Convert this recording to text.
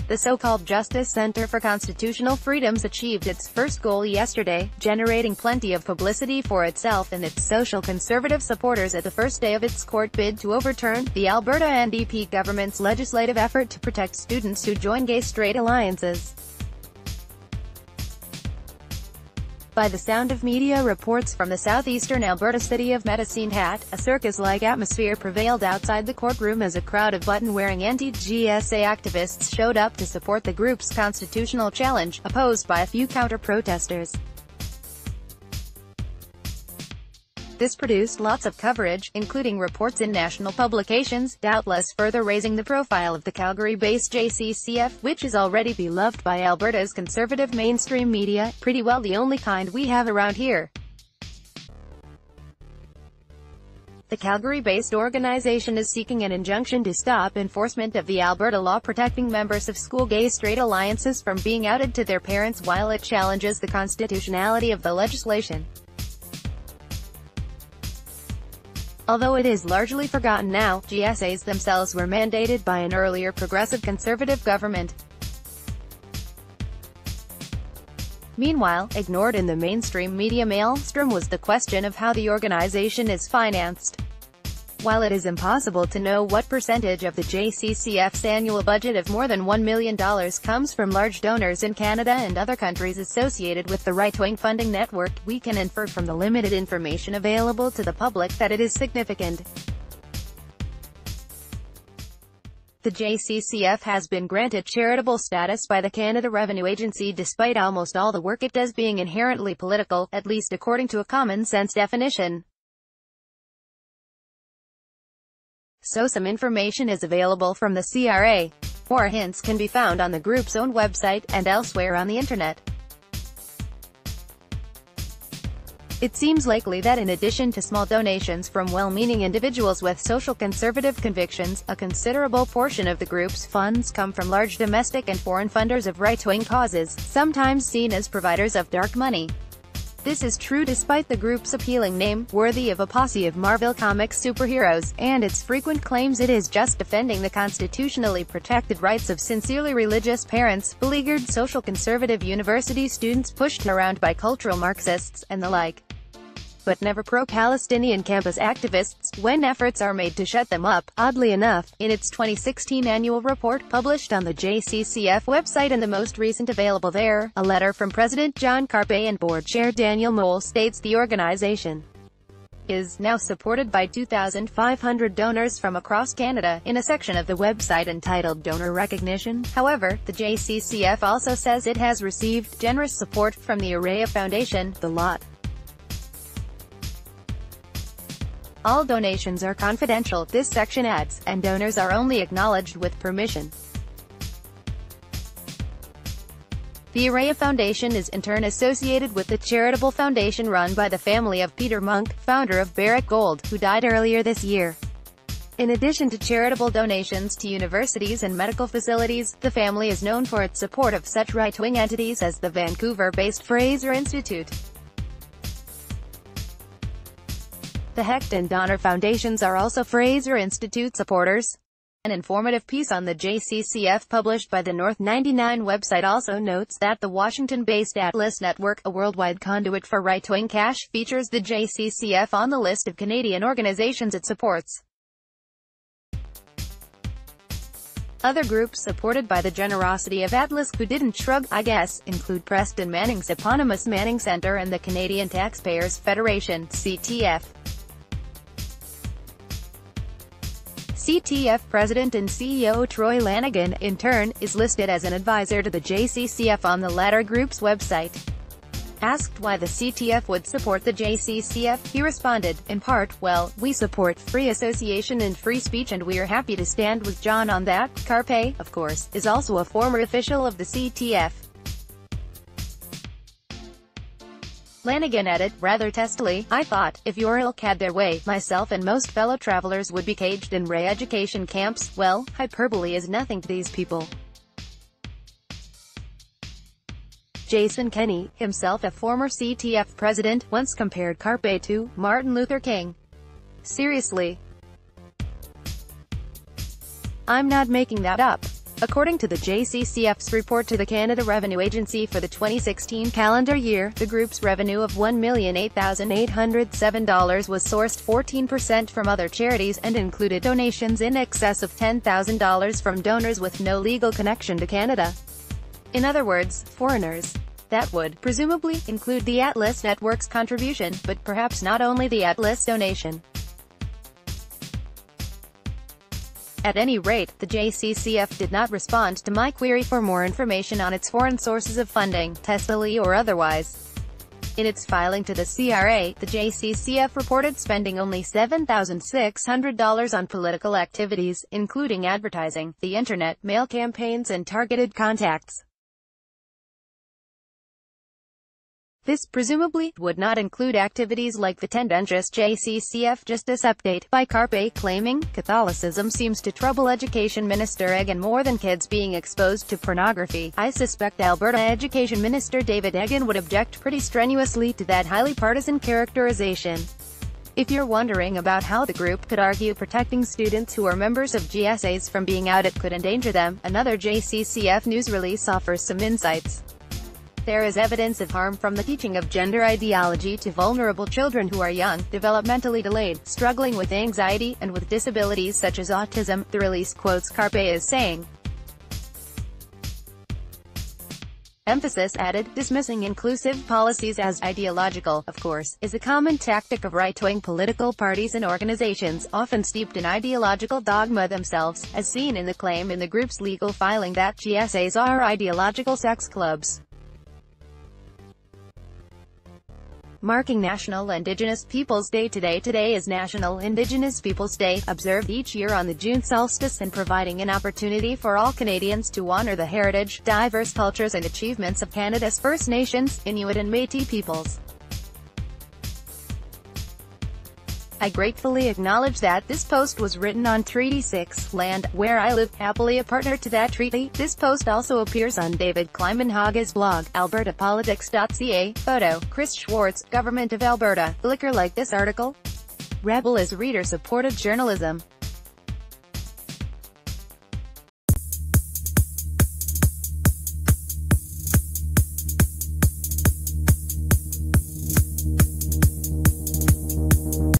The so-called Justice Center for Constitutional Freedoms achieved its first goal yesterday, generating plenty of publicity for itself and its social conservative supporters at the first day of its court bid to overturn the Alberta NDP government's legislative effort to protect students who join gay-straight alliances. By the sound of media reports from the southeastern Alberta city of Medicine Hat, a circus-like atmosphere prevailed outside the courtroom as a crowd of button-wearing anti-GSA activists showed up to support the group's constitutional challenge, opposed by a few counter-protesters. This produced lots of coverage, including reports in national publications, doubtless further raising the profile of the Calgary-based JCCF, which is already beloved by Alberta's conservative mainstream media, pretty well the only kind we have around here. The Calgary-based organization is seeking an injunction to stop enforcement of the Alberta law protecting members of school gay-straight alliances from being outed to their parents while it challenges the constitutionality of the legislation. Although it is largely forgotten now, GSAs themselves were mandated by an earlier progressive conservative government. Meanwhile, ignored in the mainstream media maelstrom was the question of how the organization is financed. While it is impossible to know what percentage of the JCCF's annual budget of more than $1 million comes from large donors in Canada and other countries associated with the right-wing funding network, we can infer from the limited information available to the public that it is significant. The JCCF has been granted charitable status by the Canada Revenue Agency despite almost all the work it does being inherently political, at least according to a common-sense definition. So some information is available from the CRA. More hints can be found on the group's own website, and elsewhere on the internet. It seems likely that in addition to small donations from well-meaning individuals with social conservative convictions, a considerable portion of the group's funds come from large domestic and foreign funders of right-wing causes, sometimes seen as providers of dark money. This is true despite the group's appealing name, worthy of a posse of Marvel Comics superheroes, and its frequent claims it is just defending the constitutionally protected rights of sincerely religious parents, beleaguered social conservative university students pushed around by cultural Marxists, and the like. But never pro-Palestinian campus activists, when efforts are made to shut them up. Oddly enough, in its 2016 annual report published on the JCCF website and the most recent available there, a letter from President John Carpe and Board Chair Daniel Mole states the organization is now supported by 2,500 donors from across Canada, in a section of the website entitled Donor Recognition. However, the JCCF also says it has received generous support from the Araya Foundation, the lot. All donations are confidential, this section adds, and donors are only acknowledged with permission. The Araya Foundation is in turn associated with the charitable foundation run by the family of Peter Monk, founder of Barrick Gold, who died earlier this year. In addition to charitable donations to universities and medical facilities, the family is known for its support of such right-wing entities as the Vancouver-based Fraser Institute. The Hecht and Donner Foundations are also Fraser Institute supporters. An informative piece on the JCCF published by the North 99 website also notes that the Washington-based Atlas Network, a worldwide conduit for right-wing cash, features the JCCF on the list of Canadian organizations it supports. Other groups supported by the generosity of Atlas who didn't shrug, I guess, include Preston Manning's eponymous Manning Centre and the Canadian Taxpayers Federation, CTF. CTF President and CEO Troy Lanigan, in turn, is listed as an advisor to the JCCF on the latter group's website. Asked why the CTF would support the JCCF, he responded, in part, well, we support free association and free speech and we're happy to stand with John on that. Carpe, of course, is also a former official of the CTF. Lanigan added, rather testily, I thought, if your ilk had their way, myself and most fellow travelers would be caged in re-education camps. Well, hyperbole is nothing to these people. Jason Kenney, himself a former CTF president, once compared Carpe to Martin Luther King. Seriously. I'm not making that up. According to the JCCF's report to the Canada Revenue Agency for the 2016 calendar year, the group's revenue of $1,008,807 was sourced 14% from other charities, and included donations in excess of $10,000 from donors with no legal connection to Canada. In other words, foreigners. That would, presumably, include the Atlas Network's contribution, but perhaps not only the Atlas donation. At any rate, the JCCF did not respond to my query for more information on its foreign sources of funding, testily or otherwise. In its filing to the CRA, the JCCF reported spending only $7,600 on political activities, including advertising, the internet, mail campaigns and targeted contacts. This, presumably, would not include activities like the tendentious JCCF Justice Update by Carpe, claiming, Catholicism seems to trouble Education Minister Egan more than kids being exposed to pornography. I suspect Alberta Education Minister David Egan would object pretty strenuously to that highly partisan characterization. If you're wondering about how the group could argue protecting students who are members of GSAs from being outed could endanger them, another JCCF news release offers some insights. There is evidence of harm from the teaching of gender ideology to vulnerable children who are young, developmentally delayed, struggling with anxiety, and with disabilities such as autism, the release quotes Carpe as saying. Emphasis added, dismissing inclusive policies as ideological, of course, is a common tactic of right-wing political parties and organizations, often steeped in ideological dogma themselves, as seen in the claim in the group's legal filing that GSAs are ideological sex clubs. Marking National Indigenous Peoples Day today. Today is National Indigenous Peoples Day, observed each year on the June solstice, and providing an opportunity for all Canadians to honor the heritage, diverse cultures and achievements of Canada's First Nations, Inuit and Métis peoples. I gratefully acknowledge that this post was written on Treaty 6 land, where I live, happily a partner to that treaty. This post also appears on David Climenhaga's blog, albertapolitics.ca. Photo, Chris Schwartz, Government of Alberta. Clicker like this article. Rebel is reader-supported journalism.